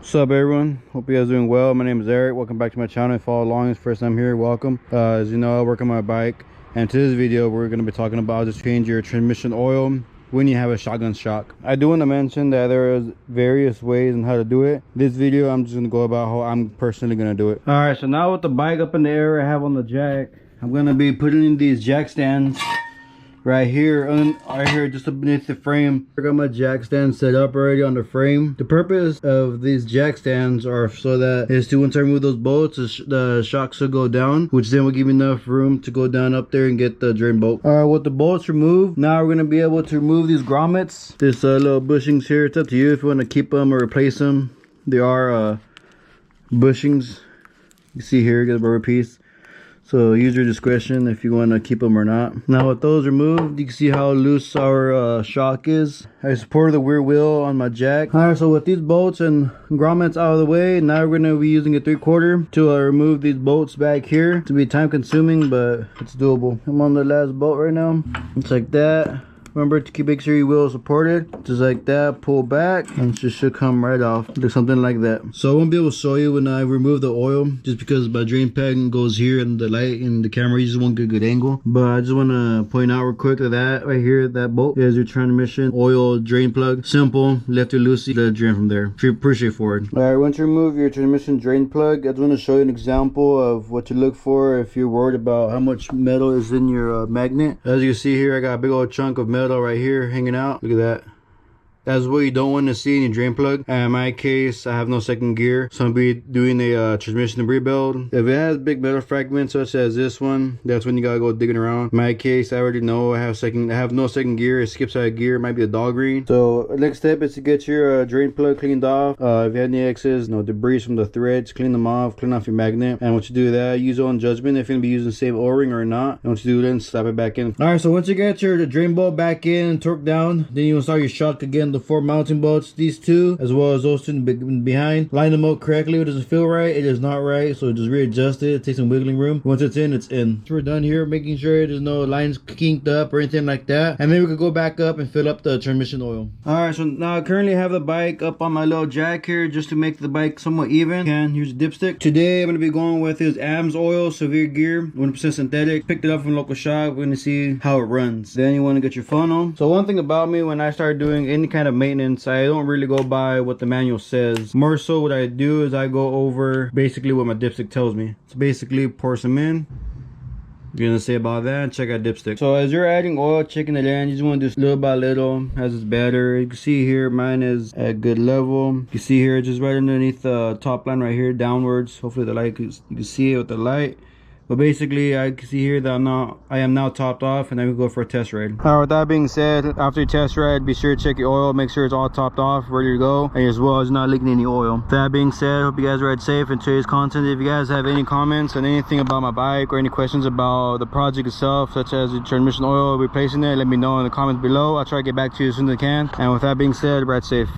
What's up, everyone? Hope you guys are doing well. My name is Eric. Welcome back to my channel. If you follow along, it's the first time here, welcome. As you know, I work on my bike, and today's video we're going to be talking about just change your transmission oil when you have a shotgun shock. I do want to mention that there is various ways on how to do it. This video I'm just going to go about how I'm personally going to do it. All right, so now with the bike up in the air I have on the jack, I'm going to be putting in these jack stands right here just beneath the frame. I got my jack stand set up already on the frame. The purpose of these jack stands are so that once I remove those bolts, the shock should go down, which then will give me enough room to go down up there and get the drain bolt. All right, with the bolts removed, now we're going to be able to remove these grommets, this little bushings here. It's up to you if you want to keep them or replace them. They are bushings. You see here, get a rubber piece. So use your discretion if you want to keep them or not. Now with those removed, you can see how loose our shock is. I supported the rear wheel on my jack. Alright, so with these bolts and grommets out of the way, now we're going to be using a 3/4 to remove these bolts back here. It's going to be time consuming, but it's doable. I'm on the last bolt right now. It's like that. Remember to make sure your wheel is supported, just like that. Pull back and it just should come right off, like something like that. So I won't be able to show you when I remove the oil, just because my drain pan goes here and the light in the camera, you just won't get a good angle. But I just want to point out real quick that right here, that bolt is your transmission oil drain plug. Simple, left it loose, let it drain from there. Pretty straightforward. Alright, once you remove your transmission drain plug, I just want to show you an example of what to look for if you're worried about how much metal is in your magnet. As you can see here, I got a big old chunk of metal right here hanging out. Look at that. That's what you don't want to see in your drain plug. And in my case, I have no second gear, so I'll be doing a transmission rebuild. If it has big metal fragments such as this one, that's when you gotta go digging around. In my case, I already know I have no second gear. It skips out a gear. It might be a dog green. So next step is to get your drain plug cleaned off. If you have any excess, debris from the threads, clean them off. Clean off your magnet. And once you do that, use your own judgment if you're gonna be using the same O-ring or not. And once you do, then slap it back in. All right. So once you get the drain bolt back in and torqued down, then you will start your shock again. The 4 mounting bolts, these two as well as those two behind, line them up correctly. If it doesn't feel right, it is not right, so just readjust it. Take some wiggling room. Once it's in, it's in. So we're done here, making sure there's no lines kinked up or anything like that, and then we could go back up and fill up the transmission oil. All right, so now I currently have the bike up on my little jack here just to make the bike somewhat even. And here's the dipstick. Today I'm going to be going with this AMS oil severe gear, 100% synthetic. Picked it up from a local shop. We're going to see how it runs. Then you want to get your funnel. So one thing about me, when I start doing any kind of maintenance, I don't really go by what the manual says. More so what I do is I go over basically what my dipstick tells me. So basically pour some in. You're gonna say about that and check out dipstick. So as you're adding oil, checking it in, you just want to do little by little as it's better. You can see here mine is at good level. You can see here just right underneath the top line right here downwards. Hopefully the light, you can see it with the light. But basically, I can see here that I am now topped off, and then we go for a test ride. Alright, with that being said, after your test ride, be sure to check your oil, make sure it's all topped off, ready to go, and as well as not leaking any oil. With that being said, hope you guys ride safe and today's content. If you guys have any comments on anything about my bike or any questions about the project itself, such as the transmission oil replacing it, let me know in the comments below. I'll try to get back to you as soon as I can. And with that being said, ride safe.